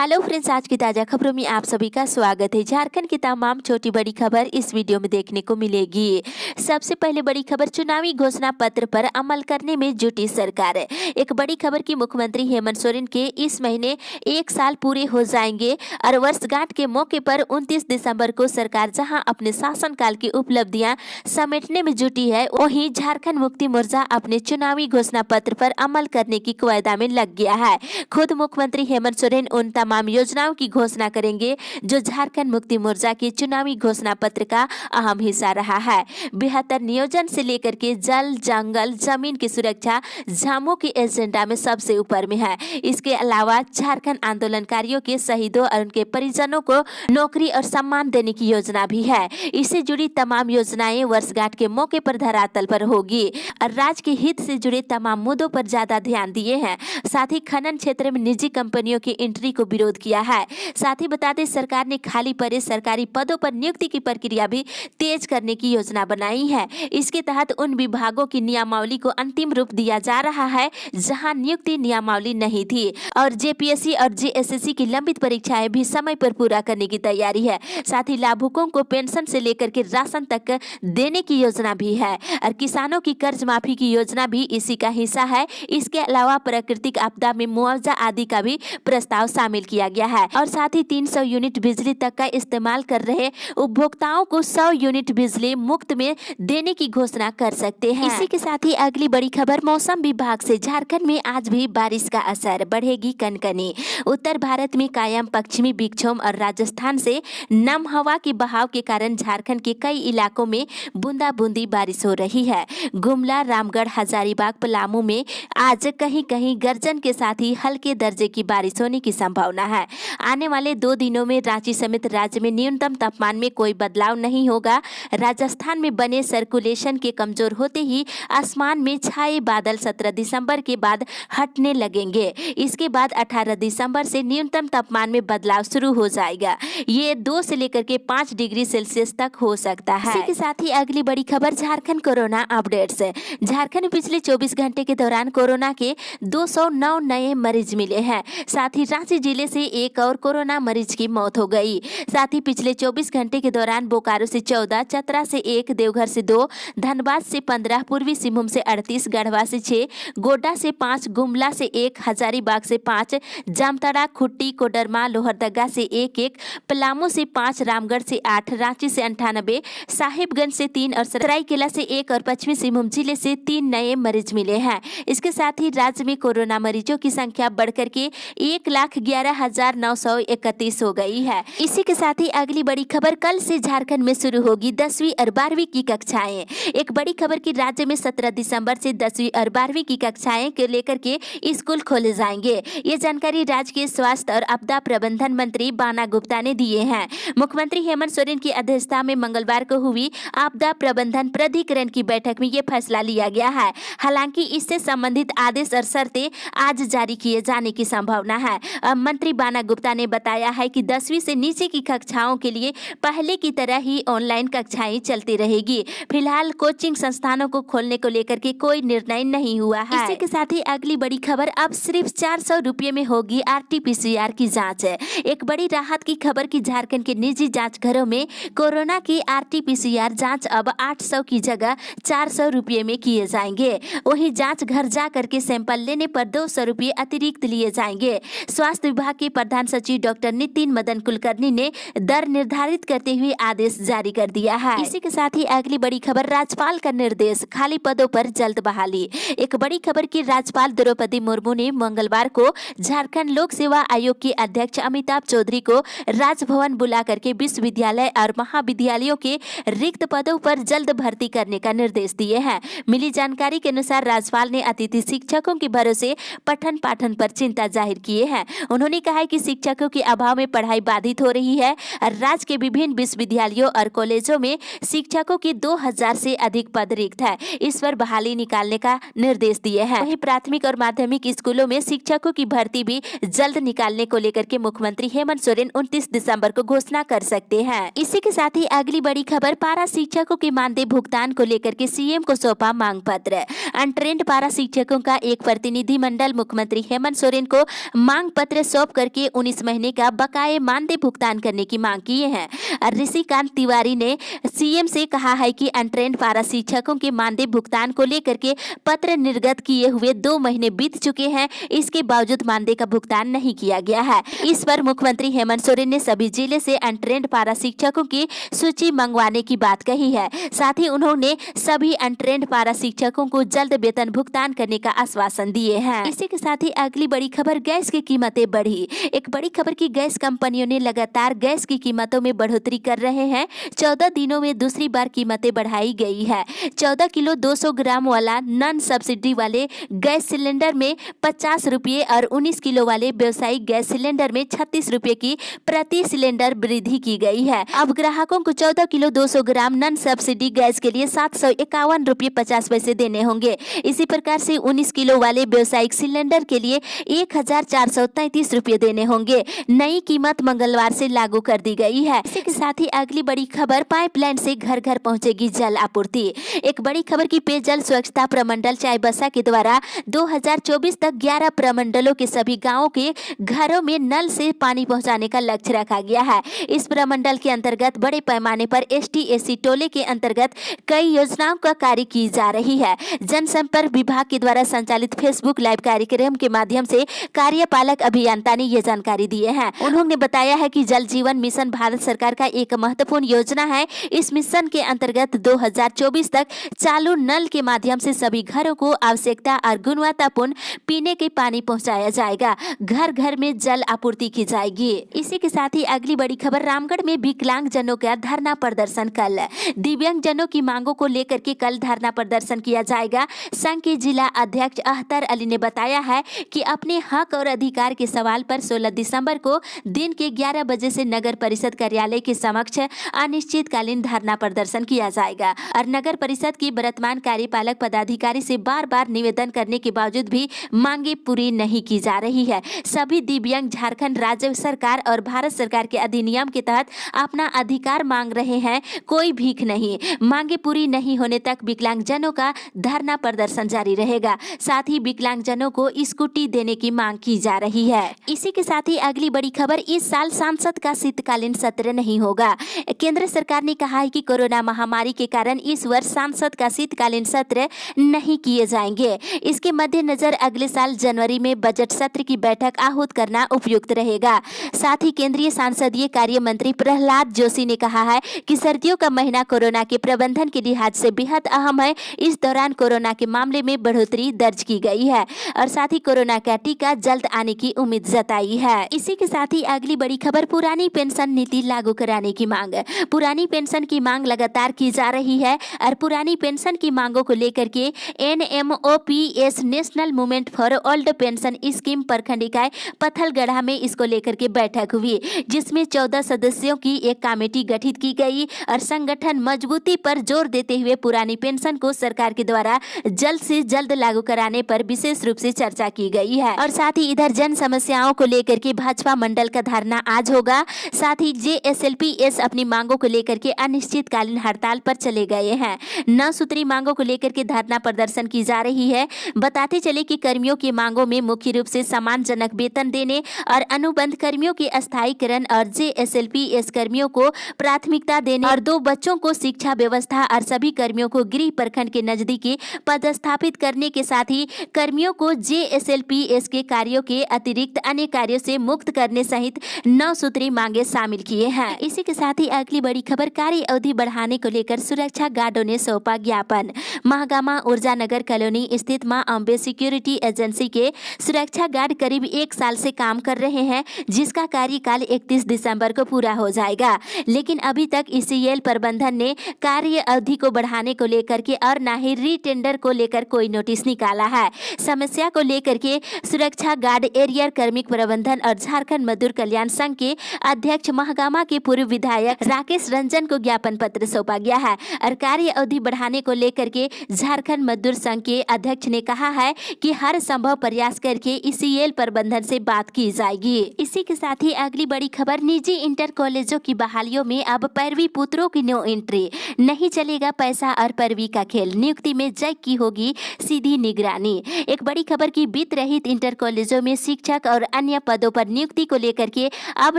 Hello friends, आज की ताज़ा खबरों में आप सभी का स्वागत है। झारखंड की तमाम छोटी बड़ी खबर इस वीडियो में देखने को मिलेगी। सबसे पहले बड़ी खबर, चुनावी घोषणा पत्र पर अमल करने में जुटी सरकार। एक बड़ी खबर की मुख्यमंत्री हेमंत सोरेन के इस महीने 1 साल पूरे हो जाएंगे और वर्षगांठ के मौके पर 29 दिसंबर को सरकार जहां अपने शासनकाल की उपलब्धियां समेटने में जुटी है, वहीं झारखंड मुक्ति मोर्चा अपने चुनावी घोषणा पत्र पर अमल करने की कवायदा में लग गया है। खुद मुख्यमंत्री हेमंत सोरेन उन तमाम योजनाओं की घोषणा करेंगे जो झारखंड मुक्ति मोर्चा के चुनावी घोषणा पत्र का अहम हिस्सा रहा है। बेहतर नियोजन से लेकर के जल जंगल जमीन की सुरक्षा झामू के एजेंडा में सबसे ऊपर में है। इसके अलावा झारखंड आंदोलनकारियों के शहीदों और उनके परिजनों को नौकरी और सम्मान देने की योजना भी है। इससे जुड़ी तमाम योजनाएं वर्षगांठ के मौके पर धरातल पर होगी और राज्य के हित से जुड़े तमाम मुद्दों पर ज्यादा ध्यान दिए हैं। साथ ही खनन क्षेत्र में निजी कंपनियों की एंट्री को विरोध किया है। साथ ही बता दें, सरकार ने खाली पड़े सरकारी पदों पर नियुक्ति की प्रक्रिया भी तेज करने की योजना बनाई है। इसके तहत उन विभागों की नियमावली को अंतिम रूप दिया जा रहा है जहां नियुक्ति नियमावली नहीं थी और जेपीएससी और जेएसएससी की लंबित परीक्षाएं भी समय पर पूरा करने की तैयारी है। साथ ही लाभुकों को पेंशन से लेकर के राशन तक देने की योजना भी है और किसानों की कर्ज माफी की योजना भी इसी का हिस्सा है। इसके अलावा प्राकृतिक आपदा में मुआवजा आदि का भी प्रस्ताव शामिल किया गया है और साथ ही 300 यूनिट बिजली तक का इस्तेमाल कर रहे उपभोक्ताओं को 100 यूनिट बिजली मुफ्त में देने की घोषणा कर सकते हैं। इसी के साथ ही अगली बड़ी खबर, मौसम विभाग से झारखंड में आज भी बारिश का असर, बढ़ेगी कनकनी। उत्तर भारत में कायम पश्चिमी विक्षोभ और राजस्थान से नम हवा के बहाव के कारण झारखंड के कई इलाकों में बूंदाबूंदी बारिश हो रही है। गुमला, रामगढ़, हजारीबाग, पलामू में आज कहीं कहीं गर्जन के साथ ही हल्के दर्जे की बारिश होने की संभावना है। आने वाले 2 दिनों में रांची समेत राज्य में न्यूनतम तापमान में कोई बदलाव नहीं होगा। राजस्थान में बने सर्कुलेशन के कमजोर होते ही आसमान में छाए बादल 17 दिसंबर के बाद हटने लगेंगे। इसके बाद 18 दिसंबर से न्यूनतम तापमान में बदलाव शुरू हो जाएगा। ये 2 से लेकर के 5 डिग्री सेल्सियस तक हो सकता है। इसी के साथ ही अगली बड़ी खबर, झारखंड कोरोना अपडेट्स। झारखंड में पिछले 24 घंटे के दौरान कोरोना के 209 नए मरीज मिले हैं। साथ ही रांची जिले से एक और कोरोना मरीज की मौत हो गई। साथ ही पिछले 24 घंटे के दौरान बोकारो से 14, चतरा से 1, देवघर से 2, धनबाद से 15, पूर्वी सिंहभूम से 38, गढ़वा से 6, गोड्डा से 5, गुमला से 1, हजारीबाग से 5, जामताड़ा, खुट्टी, कोडरमा, लोहरदगा से 1, पलामू से 5, रामगढ़ से 8, रांची से 98, साहिबगंज से 3 और सरायकेला से 1 और पश्चिमी सिंहभूम जिले से 3 नए मरीज मिले हैं। इसके साथ ही राज्य में कोरोना मरीजों की संख्या बढ़कर के 1,11,931 हो गई है। इसी के साथ ही अगली बड़ी खबर, कल से झारखंड में शुरू होगी 10वीं और 12वीं की कक्षाएं। एक बड़ी खबर की राज्य में 17 दिसंबर से 10वीं और 12वीं की कक्षाएं को लेकर के स्कूल खोले जाएंगे। ये जानकारी राज्य के स्वास्थ्य और आपदा प्रबंधन मंत्री बाना गुप्ता ने दिए हैं। मुख्यमंत्री हेमंत सोरेन की अध्यक्षता में मंगलवार को हुई आपदा प्रबंधन प्राधिकरण की बैठक में ये फैसला लिया गया है। हालांकि इससे संबंधित आदेश और शर्तें आज जारी किए जाने की संभावना है। मंत्री बाना गुप्ता ने बताया है कि 10वीं से नीचे की कक्षाओं के लिए पहले की तरह ही ऑनलाइन कक्षाएं चलती रहेगी। फिलहाल कोचिंग संस्थानों को खोलने को लेकर के कोई निर्णय नहीं हुआ है। इसी के साथ ही अगली बड़ी खबर, अब सिर्फ 400 रुपये में होगी RT-PCR की जाँच। एक बड़ी राहत की खबर की झारखंड के निजी जाँच घरों में कोरोना की RT-PCR जाँच अब 800 की जगह 400 रुपये में किए जाएंगे। वहीं जाँच घर जा करके सैंपल लेने पर 200 रुपये अतिरिक्त लिए जाएंगे। स्वास्थ्य विभाग के प्रधान सचिव डॉक्टर नितिन मदन कुलकर्णी ने दर निर्धारित करते हुए आदेश जारी कर दिया है। इसी के साथ ही अगली बड़ी खबर, राज्यपाल का निर्देश, खाली पदों पर जल्द बहाली। एक बड़ी खबर की राज्यपाल द्रौपदी मुर्मू ने मंगलवार को झारखंड लोक सेवा आयोग के अध्यक्ष अमिताभ चौधरी को राजभवन बुला करके विश्वविद्यालय और महाविद्यालयों के रिक्त पदों पर जल्द भर्ती करने का निर्देश दिए हैं। मिली जानकारी के अनुसार राज्यपाल ने अतिथि शिक्षकों के भरोसे पठन पाठन पर चिंता जाहिर किए हैं। उन्होंने कहा है कि शिक्षकों के अभाव में पढ़ाई बाधित हो रही है। राज्य के विभिन्न विश्वविद्यालयों और कॉलेजों में शिक्षकों के 2000 से अधिक पद रिक्त है। इस पर बहाली निकालने का निर्देश दिए हैं। वहीं प्राथमिक और माध्यमिक स्कूलों में शिक्षकों की भर्ती भी जल्द निकालने को लेकर के मुख्यमंत्री हेमंत सोरेन 29 दिसंबर को घोषणा कर सकते हैं। इसी के साथ ही अगली बड़ी खबर, पारा शिक्षकों के मानदेय भुगतान को लेकर के सीएम को सौंपा मांग पत्र। अनट्रेंड पारा शिक्षकों का एक प्रतिनिधि मंडल मुख्यमंत्री हेमंत सोरेन को मांग पत्र सौंप जॉब करके 19 महीने का बकाये मानदेय भुगतान करने की मांग की है। ऋषिकांत तिवारी ने सीएम से कहा है कि अनट्रेंड पारा शिक्षकों के मानदेय भुगतान को लेकर के पत्र निर्गत किए हुए 2 महीने बीत चुके हैं, इसके बावजूद मानदेय का भुगतान नहीं किया गया है। इस पर मुख्यमंत्री हेमंत सोरेन ने सभी जिले से अनट्रेंड पारा शिक्षकों की सूची मंगवाने की बात कही है। साथ ही उन्होंने सभी अनट्रेंड पारा शिक्षकों को जल्द वेतन भुगतान करने का आश्वासन दिए हैं। इसी के साथ ही अगली बड़ी खबर, गैस की कीमतें बढ़ी। एक बड़ी खबर की गैस कंपनियों ने लगातार गैस की कीमतों में बढ़ोतरी कर रहे हैं। 14 दिनों में दूसरी बार कीमतें बढ़ाई गई है। 14 किलो 200 ग्राम वाला नॉन सब्सिडी वाले गैस सिलेंडर में 50 रुपये और 19 किलो वाले व्यवसायिक गैस सिलेंडर में 36 रुपये की प्रति सिलेंडर वृद्धि की गई है। अब ग्राहकों को 14 किलो 200 ग्राम नॉन सब्सिडी गैस के लिए 751 रुपये 50 पैसे देने होंगे। इसी प्रकार से 19 किलो वाले व्यवसायिक सिलेंडर के लिए 1433 रुपये देने होंगे। नई कीमत मंगलवार से लागू कर दी गई है। इसी के साथ ही अगली बड़ी खबर, पाइपलाइन से घर घर पहुंचेगी जल आपूर्ति। एक बड़ी खबर की पेयजल स्वच्छता प्रमंडल चाईबासा के द्वारा 2024 तक 11 प्रमंडलों के सभी गाँवों के घरों में नल से पानी पहुँचाने का लक्ष्य रखा गया है। इस प्रमंडल के अंतर्गत बड़े पैमाने पर ST/SC टोले के अंतर्गत कई योजनाओं का कार्य की जा रही है। जनसंपर्क विभाग के द्वारा संचालित फेसबुक लाइव कार्यक्रम के माध्यम से कार्यपालक अभियंता ने ये जानकारी दी है। उन्होंने बताया है कि जल जीवन मिशन भारत सरकार का एक महत्वपूर्ण योजना है। इस मिशन के अंतर्गत 2024 तक चालू नल के माध्यम से सभी घरों को आवश्यकता और गुणवत्तापूर्ण पीने के पानी पहुंचाया जाएगा। घर घर में जल आपूर्ति की जाएगी। इसी के साथ ही अगली बड़ी खबर, रामगढ़ में विकलांग जनों का धरना प्रदर्शन कल। दिव्यांग जनों की मांगों को लेकर के कल धरना प्रदर्शन किया जाएगा। संघ के जिला अध्यक्ष अख्तर अली ने बताया है कि अपने हक और अधिकार के सवाल पर 16 दिसंबर को दिन के 11 बजे से नगर परिषद कार्यालय के समक्ष अनिश्चितकालीन धरना प्रदर्शन किया जाएगा और नगर परिषद की वर्तमान कार्यपालक पदाधिकारी से बार बार निवेदन करने के बावजूद भी मांगे पूरी नहीं की जा रही है। सभी दिव्यांग झारखंड राज्य सरकार और भारत सरकार के अधिनियम के तहत अपना अधिकार मांग रहे हैं, कोई भीख नहीं। मांगे पूरी नहीं होने तक विकलांग जनों का धरना प्रदर्शन जारी रहेगा। साथ ही विकलांग जनों को स्कूटी देने की मांग की जा रही है। इसी के साथ ही अगली बड़ी खबर, इस साल संसद का शीतकालीन सत्र नहीं होगा। केंद्र सरकार ने कहा है कि कोरोना महामारी के कारण इस वर्ष संसद का शीतकालीन सत्र नहीं किए जाएंगे। इसके मद्देनजर अगले साल जनवरी में बजट सत्र की बैठक आहूत करना उपयुक्त रहेगा। साथ ही केंद्रीय संसदीय कार्य मंत्री प्रहलाद जोशी ने कहा है कि सर्दियों का महीना कोरोना के प्रबंधन के लिहाज से बेहद अहम है। इस दौरान कोरोना के मामले में बढ़ोतरी दर्ज की गई है और साथ ही कोरोना का टीका जल्द आने की उम्मीद जताई है। इसी के साथ ही अगली बड़ी खबर, पुरानी पेंशन नीति लागू कराने की मांग। पुरानी पेंशन की मांग लगातार की जा रही है और पुरानी पेंशन की मांगों को लेकर के NMOPS national movement for old pension scheme प्रखंड इकाई पत्थलगढ़ा में इसको लेकर के बैठक हुई, जिसमें 14 सदस्यों की एक कमेटी गठित की गई और संगठन मजबूती पर जोर देते हुए पुरानी पेंशन को सरकार के द्वारा जल्द से जल्द लागू कराने पर विशेष रूप से चर्चा की गई है। और साथ ही इधर जन समस्याओं को लेकर के भाजपा मंडल का धरना आज होगा। साथ ही JSLPS अपनी मांगों को लेकर के अनिश्चितकालीन हड़ताल पर चले गए हैं। 9 सूत्री मांगों को लेकर के धरना प्रदर्शन की जा रही है। बताते चले कि कर्मियों की मांगों में मुख्य रूप से सम्मानजनक वेतन देने और अनुबंध कर्मियों के स्थायीकरण और JSLPS कर्मियों को प्राथमिकता देने और 2 बच्चों को शिक्षा व्यवस्था और सभी कर्मियों को गृह प्रखंड के नजदीकी पदस्थापित करने के साथ ही कर्मियों को JSLPS के कार्यों के अतिरिक्त अन्य कार्यों से मुक्त करने सहित 9 सूत्री मांगे शामिल किए हैं। इसी के साथ ही अगली बड़ी खबर, कार्य अवधि बढ़ाने को लेकर सुरक्षा गार्डों ने सौंपा ज्ञापन। महागामा ऊर्जा नगर कॉलोनी स्थित मां अम्बे सिक्योरिटी एजेंसी के सुरक्षा गार्ड करीब 1 साल से काम कर रहे हैं, जिसका कार्यकाल 31 दिसंबर को पूरा हो जाएगा। लेकिन अभी तक ECL प्रबंधन ने कार्य अवधि को बढ़ाने को लेकर के और न ही रीटेंडर को लेकर कोई नोटिस निकाला है। समस्या को लेकर के सुरक्षा गार्ड एरियर कार्मिक प्रबंधन और झारखंड मजदूर कल्याण संघ के अध्यक्ष महागामा के पूर्व विधायक राकेश रंजन को ज्ञापन पत्र सौंपा गया है और कार्य अवधि बढ़ाने को लेकर के झारखंड मजदूर संघ के अध्यक्ष ने कहा है कि हर संभव प्रयास करके ECL प्रबंधन से बात की जाएगी। इसी के साथ ही अगली बड़ी खबर, निजी इंटर कॉलेजों की बहालियों में अब 12वीं पुत्रों की नो एंट्री, नहीं चलेगा पैसा और 12वीं का खेल, नियुक्ति में जैक की होगी सीधी निगरानी। एक बड़ी खबर की वित्त रहित इंटर कॉलेजों में शिक्षक और और अन्य पदों पर नियुक्ति को लेकर के अब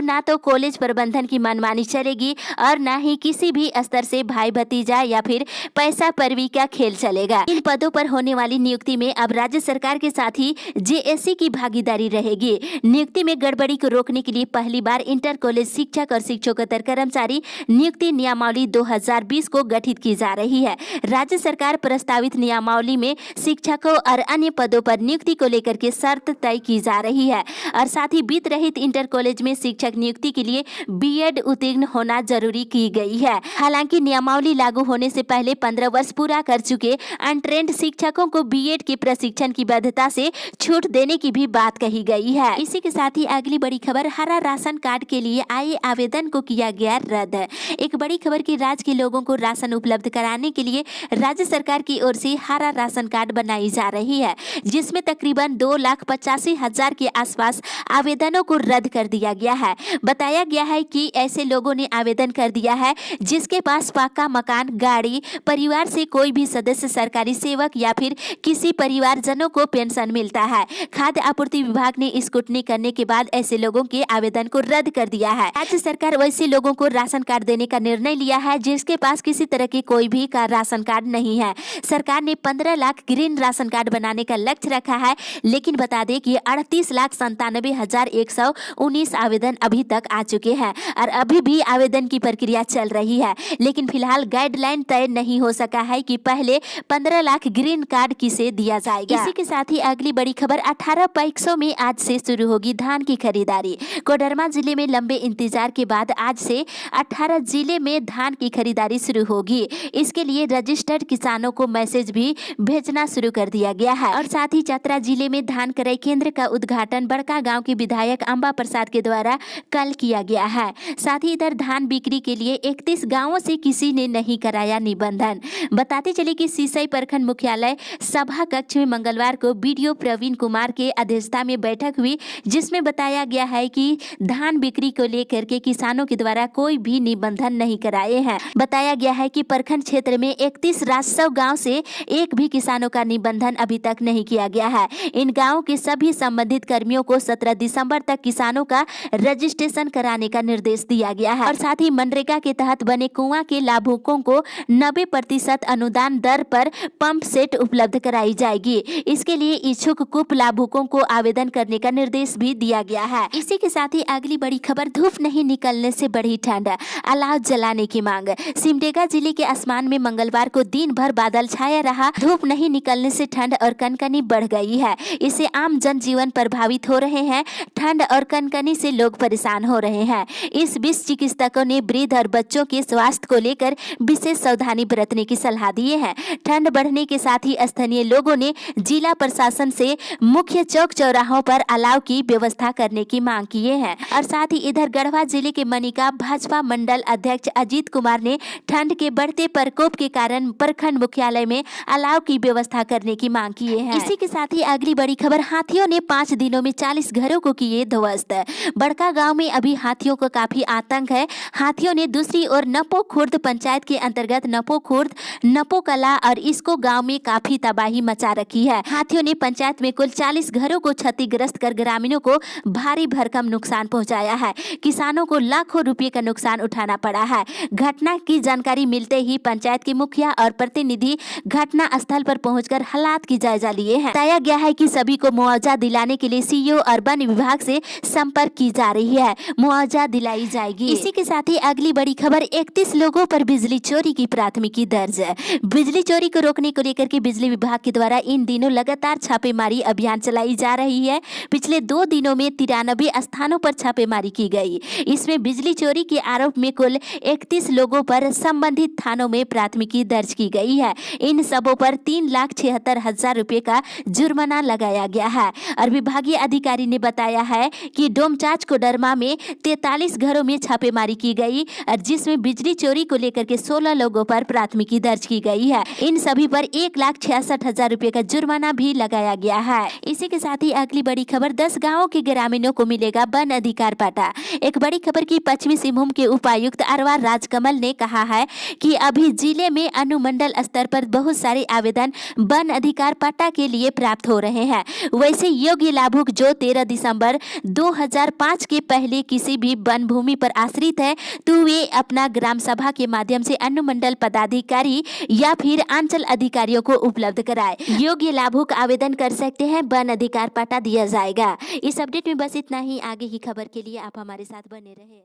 ना तो कॉलेज प्रबंधन की मनमानी चलेगी और ना ही किसी भी स्तर से भाई भतीजा या फिर पैसा परवी का खेल चलेगा। इन पदों पर होने वाली नियुक्ति में अब राज्य सरकार के साथ ही जेएससी की भागीदारी रहेगी। नियुक्ति में गड़बड़ी को रोकने के लिए पहली बार इंटर कॉलेज शिक्षक और शिक्षकोत्तर कर्मचारी नियुक्ति नियमावली 2020 को गठित की जा रही है। राज्य सरकार प्रस्तावित नियमावली में शिक्षकों और अन्य पदों पर नियुक्ति को लेकर के शर्त तय की जा रही है और साथ ही वित्त रहित इंटर कॉलेज में शिक्षक नियुक्ति के लिए बीएड उत्तीर्ण होना जरूरी की गई है। हालांकि नियमावली लागू होने से पहले 15 वर्ष पूरा कर चुके अनट्रेंड शिक्षकों को बीएड के प्रशिक्षण की वैधता से छूट देने की भी बात कही गई है। इसी के साथ ही अगली बड़ी खबर, हरा राशन कार्ड के लिए आए आवेदन को किया गया रद्द। एक बड़ी खबर की राज्य के लोगों को राशन उपलब्ध कराने के लिए राज्य सरकार की ओर से हरा राशन कार्ड बनाई जा रही है, जिसमें तकरीबन 2,85,000 के आसपास आवेदनों को रद्द कर दिया गया है। बताया गया है कि ऐसे लोगों ने आवेदन कर दिया है जिसके पास पक्का मकान, गाड़ी, परिवार से कोई भी सदस्य सरकारी सेवक या फिर किसी परिवारजनों को पेंशन मिलता है। खाद्य आपूर्ति विभाग ने स्क्रूटनी करने के बाद ऐसे लोगों के आवेदन को रद्द कर दिया है। राज्य सरकार वैसे लोगों को राशन कार्ड देने का निर्णय लिया है जिसके पास किसी तरह के कोई भी राशन कार्ड नहीं है। सरकार ने 15 लाख ग्रीन राशन कार्ड बनाने का लक्ष्य रखा है, लेकिन बता दें कि 38,97,119 आवेदन अभी तक आ चुके हैं और अभी भी आवेदन की प्रक्रिया चल रही है। लेकिन फिलहाल गाइडलाइन तय नहीं हो सका है कि पहले 15 लाख ग्रीन कार्ड किसे दिया जाएगा। इसी के साथ ही अगली बड़ी खबर, 18 पैक्सों में आज से शुरू होगी धान की खरीदारी। कोडरमा जिले में लंबे इंतजार के बाद आज से 18 जिले में धान की खरीदारी शुरू होगी। इसके लिए रजिस्टर्ड किसानों को मैसेज भी भेजना शुरू कर दिया गया है और साथ ही चतरा जिले में धान क्रय केंद्र का उद्घाटन बड़का गांव के विधायक अंबा प्रसाद के द्वारा कल किया गया है। साथ ही इधर धान बिक्री के लिए 31 गांवों से किसी ने नहीं कराया निबंधन। बताते चले कि सिसई प्रखंड मुख्यालय सभा कक्ष में मंगलवार को बीडीओ प्रवीण कुमार के अध्यक्षता में बैठक हुई, जिसमें बताया गया है कि धान बिक्री को लेकर के किसानों के द्वारा कोई भी निबंधन नहीं कराए हैं। बताया गया है कि प्रखंड क्षेत्र में 31 राजस्व गांव से एक भी किसानों का निबंधन अभी तक नहीं किया गया है। इन गाँवों के सभी संबंधित कर्मियों को 17 दिसंबर तक किसानों का रजिस्ट्रेशन कराने का निर्देश दिया गया है और साथ ही मनरेगा के तहत बने कुआं के लाभुकों को 90% अनुदान दर पर पंप सेट उपलब्ध कराई जाएगी। इसके लिए इच्छुक कूप लाभुकों को आवेदन करने का निर्देश भी दिया गया है। इसी के साथ ही अगली बड़ी खबर, धूप नहीं निकलने से बढ़ी ठंड, अलाव जलाने की मांग। सिमडेगा जिले के आसमान में मंगलवार को दिन भर बादल छाया रहा। धूप नहीं निकलने से ठंड और कनकनी बढ़ गई है। इससे आम जनजीवन प्रभावित हो रहे हैं। ठंड और कनकनी से लोग परेशान हो रहे हैं। इस बीच चिकित्सकों ने वृद्ध और बच्चों के स्वास्थ्य को लेकर विशेष सावधानी बरतने की सलाह दी है। ठंड बढ़ने के साथ ही स्थानीय लोगों ने जिला प्रशासन से मुख्य चौक चौराहों पर अलाव की व्यवस्था करने की मांग किए हैं और साथ ही इधर गढ़वा जिले के मनिका भाजपा मंडल अध्यक्ष अजीत कुमार ने ठंड के बढ़ते प्रकोप के कारण प्रखंड मुख्यालय में अलाव की व्यवस्था करने की मांग किए हैं। इसी के साथ ही अगली बड़ी खबर, हाथियों ने 5 दिनों में 40 घरों को किए ध्वस्त। बड़का गांव में अभी हाथियों का काफी आतंक है। हाथियों ने दूसरी ओर नपो खुर्द पंचायत के अंतर्गत नपो खुर्द, नपो कला और इसको गांव में काफी तबाही मचा रखी है। हाथियों ने पंचायत में कुल 40 घरों को क्षतिग्रस्त कर ग्रामीणों को भारी भरकम नुकसान पहुंचाया है। किसानों को लाखों रुपए का नुकसान उठाना पड़ा है। घटना की जानकारी मिलते ही पंचायत के मुखिया और प्रतिनिधि घटना स्थल पर पहुंचकर हालात की जायजा लिए हैं। बताया गया है कि सभी को मुआवजा दिलाने के लिए सीईओ और वन विभाग से संपर्क की जा रही है। मुआवजा दिलाई जाएगी। इसी के साथ ही अगली बड़ी खबर, 31 लोगों पर बिजली चोरी की प्राथमिकी दर्ज। बिजली चोरी को रोकने को लेकर के बिजली विभाग के द्वारा इन दिनों लगातार छापेमारी अभियान चलाई जा रही है। पिछले 2 दिनों में 93 स्थानों पर छापेमारी की गई। इसमें बिजली चोरी के आरोप में कुल 31 लोगों पर संबंधित थानों में प्राथमिकी दर्ज की गई है। इन सबों पर 3,76,000 रुपए का जुर्माना लगाया गया है और विभागीय अधिकारी ने बताया है कि डोमचांच कोडरमा में 43 घरों में छापेमारी की गई और जिसमें बिजली चोरी को लेकर के 16 लोगों पर प्राथमिकी दर्ज की गई है। इन सभी पर 1,66,000 रुपए का जुर्माना भी लगाया गया है। इसी के साथ ही अगली बड़ी खबर, 10 गाँवों के ग्रामीणों को मिलेगा वन अधिकार पट्टा। एक बड़ी खबर की पश्चिमी सिंहभूम के उपायुक्त अरवा राजकमल ने कहा है कि अभी जिले में अनुमंडल स्तर पर बहुत सारे आवेदन वन अधिकार पट्टा के लिए प्राप्त हो रहे हैं। वैसे योग्य लाभुक जो 13 दिसंबर 2005 के पहले किसी भी वन भूमि पर आश्रित है तो वे अपना ग्राम सभा के माध्यम से अनुमंडल पदाधिकारी या फिर अंचल अधिकारियों को उपलब्ध कराए। योग्य लाभुक आवेदन कर सकते हैं, वन अधिकार पट्टा दिया जाएगा। इस अपडेट में बस इतना ही। आगे की खबर के लिए आप हमारे साथ बने रहे।